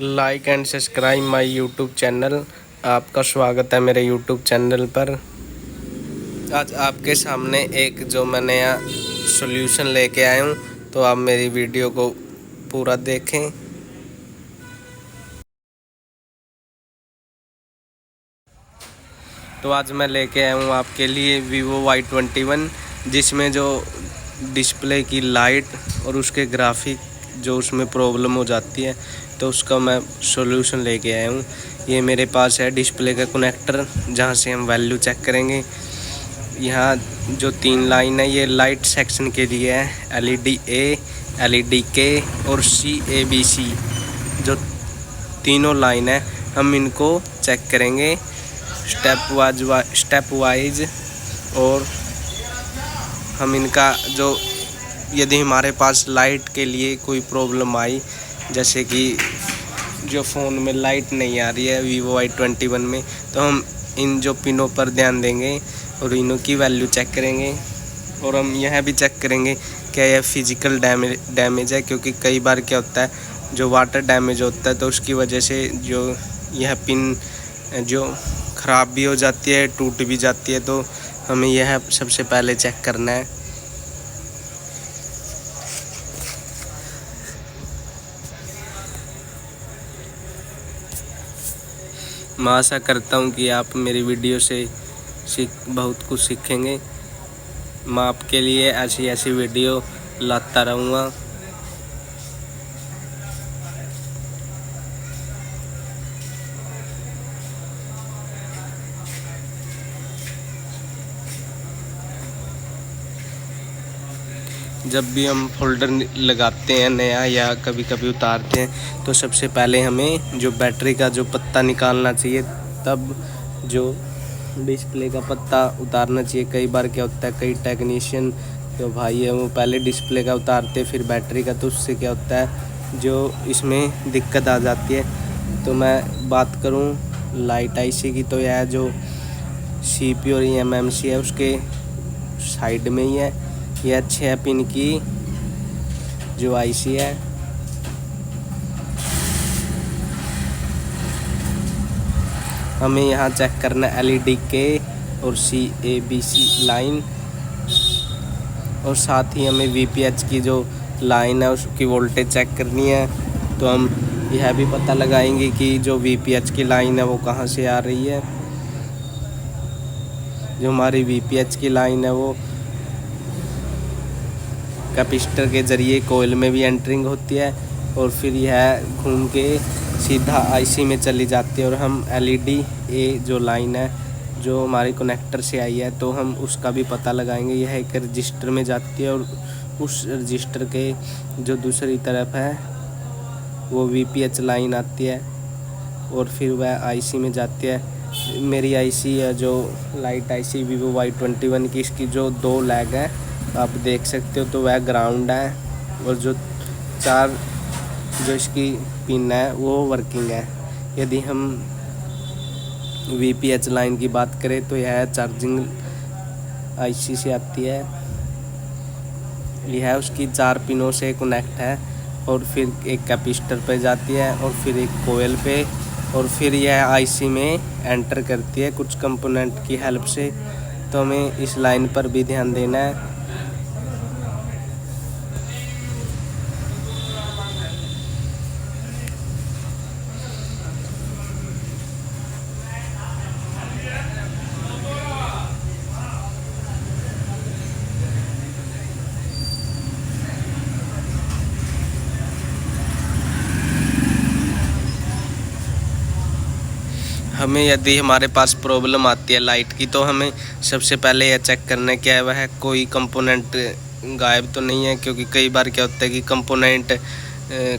Like and subscribe my YouTube channel. आपका स्वागत है मेरे यूट्यूब चैनल पर। आज आपके सामने एक जो मैं नया सॉल्यूशन लेके आया हूँ, तो आप मेरी वीडियो को पूरा देखें। तो आज मैं लेके आया हूँ आपके लिए Vivo Y21, जिसमें जो डिस्प्ले की लाइट और उसके ग्राफिक जो उसमें प्रॉब्लम हो जाती है, तो उसका मैं सॉल्यूशन लेके आया हूँ। ये मेरे पास है डिस्प्ले का कनेक्टर, जहाँ से हम वैल्यू चेक करेंगे। यहाँ जो 3 लाइन है, ये लाइट सेक्शन के लिए है। LED A, LED K और CABC जो तीनों लाइन है, हम इनको चेक करेंगे स्टेप वाइज। और हम इनका जो यदि हमारे पास लाइट के लिए कोई प्रॉब्लम आई, जैसे कि जो फ़ोन में लाइट नहीं आ रही है Vivo Y21 में, तो हम इन जो पिनों पर ध्यान देंगे और इनों की वैल्यू चेक करेंगे। और हम यह भी चेक करेंगे क्या यह फिजिकल डैमेज है, क्योंकि कई बार क्या होता है, जो वाटर डैमेज होता है तो उसकी वजह से जो यह पिन जो ख़राब भी हो जाती है, टूट भी जाती है। तो हमें यह सबसे पहले चेक करना है। मैं आशा करता हूँ कि आप मेरी वीडियो से बहुत कुछ सीखेंगे। मैं आपके लिए ऐसी वीडियो लाता रहूँगा। जब भी हम फोल्डर लगाते हैं नया या कभी कभी उतारते हैं, तो सबसे पहले हमें जो बैटरी का जो पत्ता निकालना चाहिए, तब जो डिस्प्ले का पत्ता उतारना चाहिए। कई बार क्या होता है, कई टेक्नीशियन जो भाई है वो पहले डिस्प्ले का उतारते फिर बैटरी का, तो उससे क्या होता है जो इसमें दिक्कत आ जाती है। तो मैं बात करूं लाइट IC की, तो यह जो CPU और eMMC है उसके साइड में ही है। यह 6 पिन की जो IC है। हमें यहाँ चेक करना है LED K और CABC लाइन, और साथ ही हमें VPH की जो लाइन है उसकी वोल्टेज चेक करनी है। तो हम यह भी पता लगाएंगे कि जो VPH की लाइन है वो कहाँ से आ रही है। जो हमारी VPH की लाइन है वो कैपेसिटर के ज़रिए कोयल में भी एंटरिंग होती है, और फिर यह घूम के सीधा IC में चली जाती है। और हम LED A जो लाइन है जो हमारे कनेक्टर से आई है, तो हम उसका भी पता लगाएंगे। यह एक रजिस्टर में जाती है, और उस रजिस्टर के जो दूसरी तरफ है वो VPH लाइन आती है, और फिर वह IC में जाती है। मेरी IC है जो लाइट IC Vivo Y21 की, इसकी जो 2 लैग है आप देख सकते हो, तो वह ग्राउंड है, और जो 4 जो इसकी पिन है वो वर्किंग है। यदि हम VPH लाइन की बात करें, तो यह चार्जिंग IC से आती है। यह उसकी 4 पिनों से कनेक्ट है, और फिर एक कैपेसिटर पे जाती है, और फिर एक कोयल पे, और फिर यह IC में एंटर करती है कुछ कंपोनेंट की हेल्प से। तो हमें इस लाइन पर भी ध्यान देना है। हमें यदि हमारे पास प्रॉब्लम आती है लाइट की, तो हमें सबसे पहले यह चेक करना है क्या है वह कोई कंपोनेंट गायब तो नहीं है। क्योंकि कई बार क्या होता है कि कंपोनेंट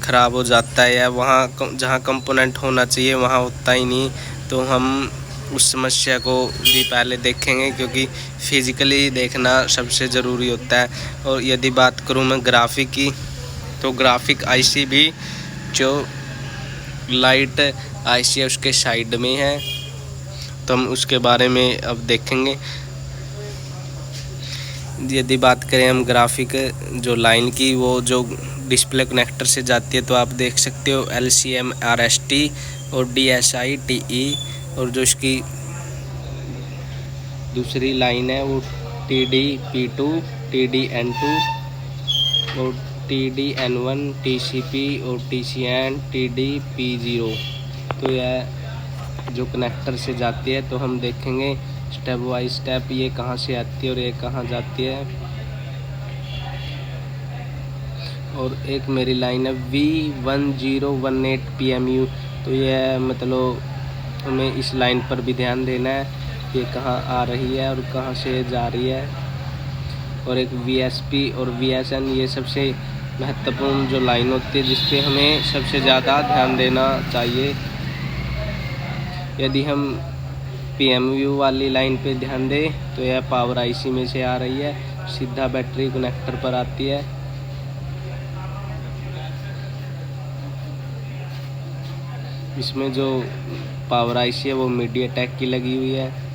ख़राब हो जाता है, या वहाँ जहाँ कंपोनेंट होना चाहिए वहाँ होता ही नहीं। तो हम उस समस्या को भी पहले देखेंगे, क्योंकि फिज़िकली देखना सबसे ज़रूरी होता है। और यदि बात करूँ मैं ग्राफिक की, तो ग्राफिक IC भी जो लाइट IC है उसके साइड में है, तो हम उसके बारे में अब देखेंगे। यदि बात करें हम ग्राफिक जो लाइन की, वो जो डिस्प्ले कनेक्टर से जाती है। तो आप देख सकते हो LCM RST और DSI TE, और जो इसकी दूसरी लाइन है वो TD-P2, TD-N2 और TD-N1, TCP और TCN, TD-P0। तो यह जो कनेक्टर से जाती है, तो हम देखेंगे स्टेप बाई स्टेप ये कहाँ से आती है और ये कहाँ जाती है। और एक मेरी लाइन है V1018 PMU, तो यह मतलब हमें इस लाइन पर भी ध्यान देना है ये कहाँ आ रही है और कहाँ से जा रही है। और एक VSP और VSN, ये सबसे महत्वपूर्ण जो लाइन होती है जिस पे हमें सबसे ज़्यादा ध्यान देना चाहिए। यदि हम PMU वाली लाइन पे ध्यान दें तो यह पावर IC में से आ रही है, सीधा बैटरी कनेक्टर पर आती है। इसमें जो पावर IC है वो मीडियाटेक की लगी हुई है।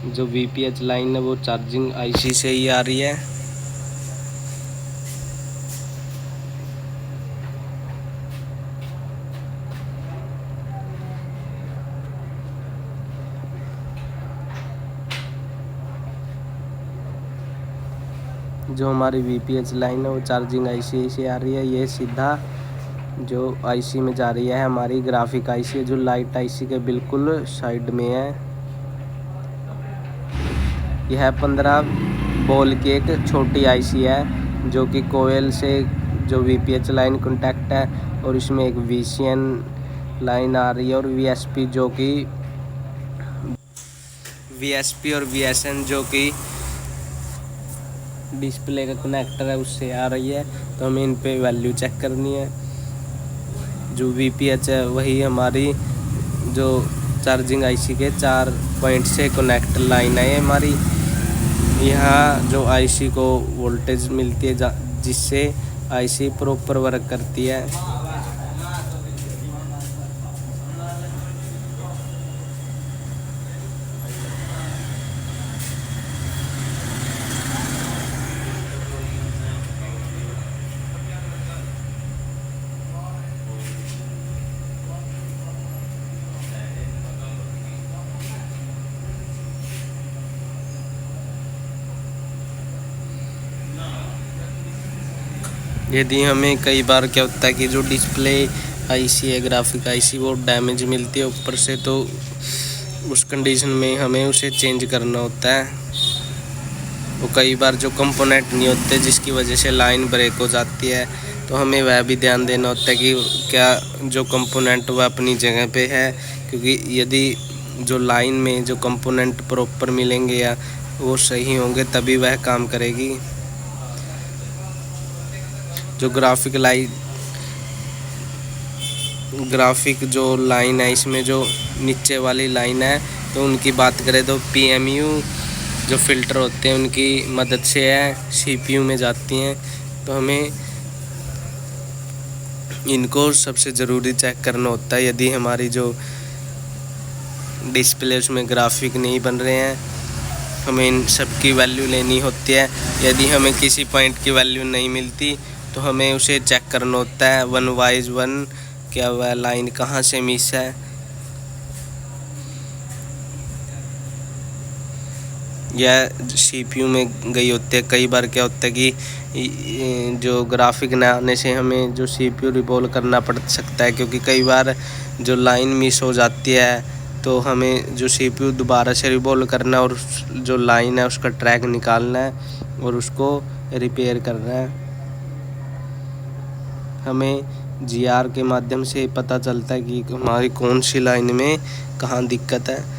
जो VPH लाइन है वो चार्जिंग IC से ही आ रही है। जो हमारी VPH लाइन है वो चार्जिंग IC से आ रही है। ये सीधा जो IC में जा रही है हमारी ग्राफिक IC है, जो लाइट IC के बिल्कुल साइड में है। यह 15 वोल्ट की एक छोटी IC है जो कि कोयल से जो VPH लाइन कॉन्टैक्ट है, और इसमें एक VCN लाइन आ रही है, और VSP और VSN जो कि डिस्प्ले का कनेक्टर है उससे आ रही है। तो हमें इन पे वैल्यू चेक करनी है। जो VPH है वही हमारी जो चार्जिंग IC के 4 पॉइंट से कनेक्ट लाइन है हमारी। यहाँ जो IC को वोल्टेज मिलती है जिससे IC प्रॉपर वर्क करती है। यदि हमें कई बार क्या होता है कि जो डिस्प्ले IC है, ग्राफिक IC, वो डैमेज मिलती है ऊपर से, तो उस कंडीशन में हमें उसे चेंज करना होता है। वो कई बार जो कंपोनेंट नहीं होते जिसकी वजह से लाइन ब्रेक हो जाती है, तो हमें वह भी ध्यान देना होता है कि क्या जो कंपोनेंट वह अपनी जगह पे है। क्योंकि यदि जो लाइन में जो कंपोनेंट प्रॉपर मिलेंगे या वो सही होंगे तभी वह काम करेगी। जो ग्राफिक जो लाइन है, इसमें जो नीचे वाली लाइन है, तो उनकी बात करें तो PMU जो फ़िल्टर होते हैं उनकी मदद से है CPU में जाती हैं। तो हमें इनको सबसे ज़रूरी चेक करना होता है। यदि हमारी जो डिस्प्ले उसमें ग्राफिक नहीं बन रहे हैं, हमें इन सब की वैल्यू लेनी होती है। यदि हमें किसी पॉइंट की वैल्यू नहीं मिलती तो हमें उसे चेक करना होता है वन वाइज वन, क्या वह लाइन कहाँ से मिस है। यह CPU में गई होती है। कई बार क्या होता है कि जो ग्राफिक ना आने से हमें जो CPU रिवॉल्व करना पड़ सकता है, क्योंकि कई बार जो लाइन मिस हो जाती है तो हमें जो CPU दोबारा से रिवॉल्व करना है और जो लाइन है उसका ट्रैक निकालना है और उसको रिपेयर करना है। हमें GR के माध्यम से पता चलता है कि हमारी कौन सी लाइन में कहाँ दिक्कत है।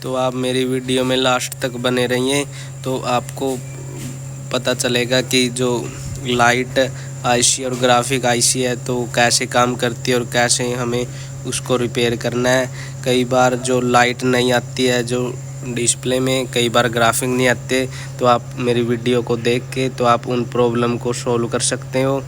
तो आप मेरी वीडियो में लास्ट तक बने रहिए, तो आपको पता चलेगा कि जो लाइट आईसी और ग्राफिक आईसी है तो कैसे काम करती है और कैसे हमें उसको रिपेयर करना है। कई बार जो लाइट नहीं आती है जो डिस्प्ले में, कई बार ग्राफिक नहीं आते, तो आप मेरी वीडियो को देख के तो आप उन प्रॉब्लम को सॉल्व कर सकते हो।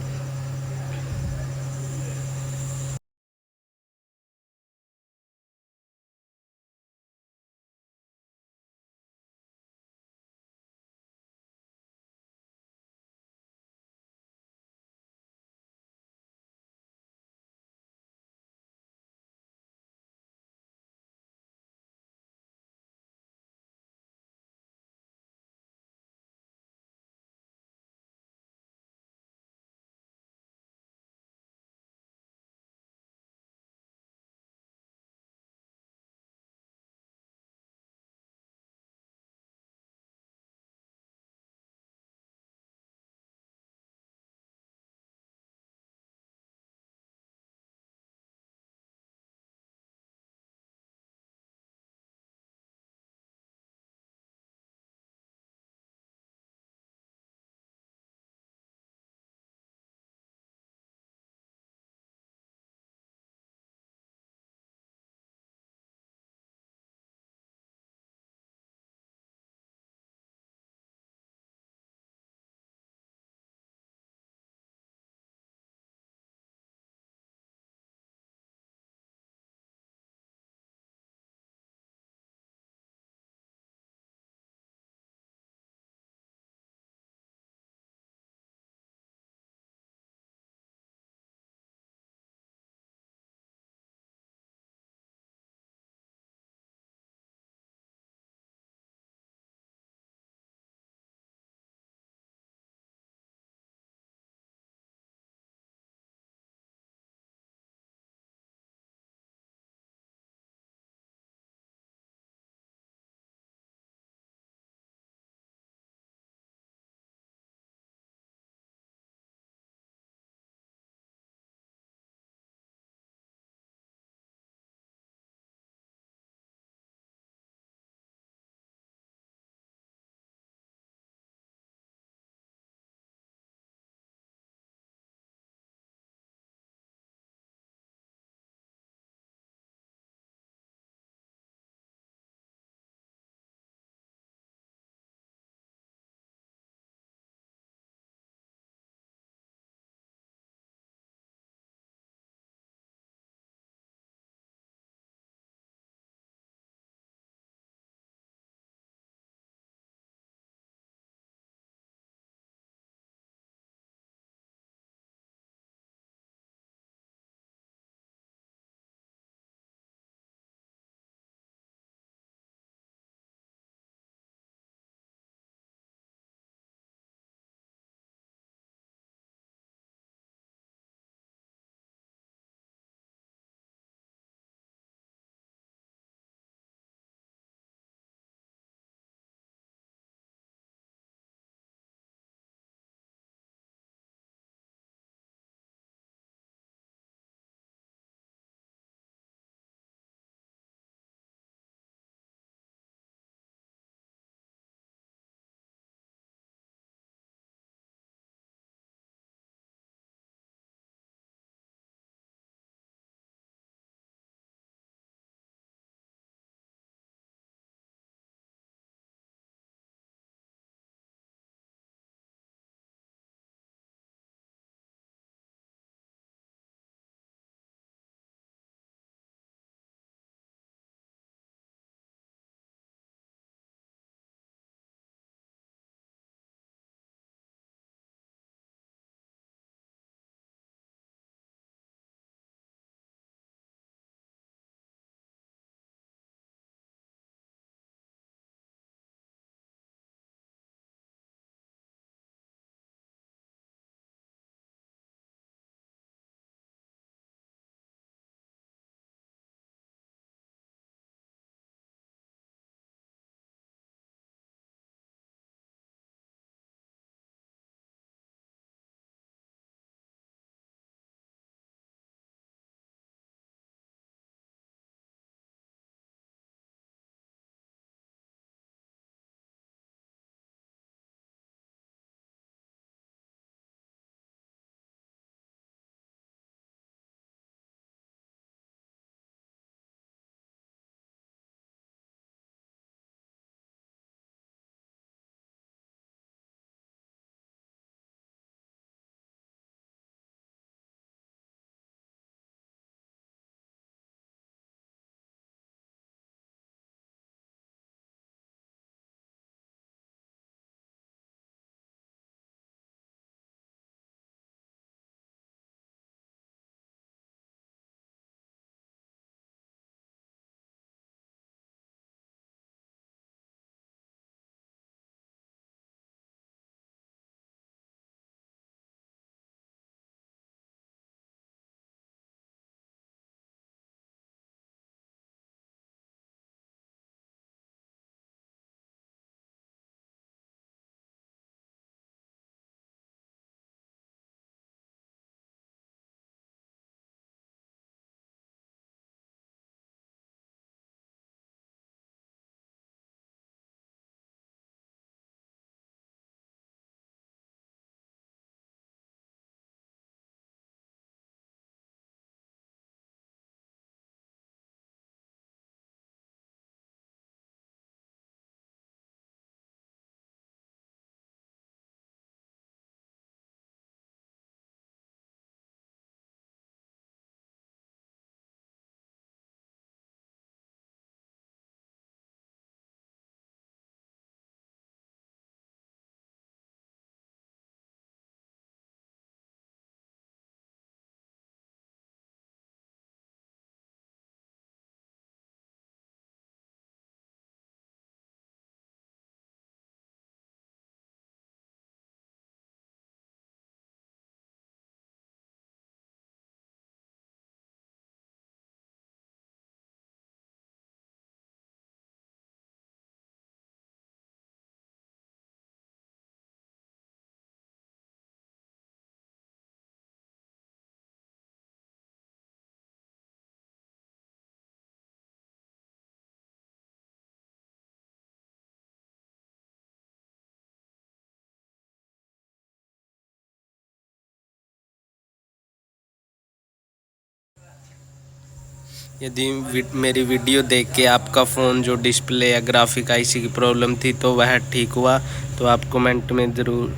यदि मेरी वीडियो देख के आपका फ़ोन जो डिस्प्ले या ग्राफिक आईसी की प्रॉब्लम थी तो वह ठीक हुआ तो आप कमेंट में ज़रूर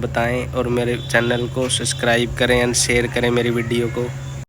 बताएं और मेरे चैनल को सब्सक्राइब करें एंड शेयर करें मेरी वीडियो को।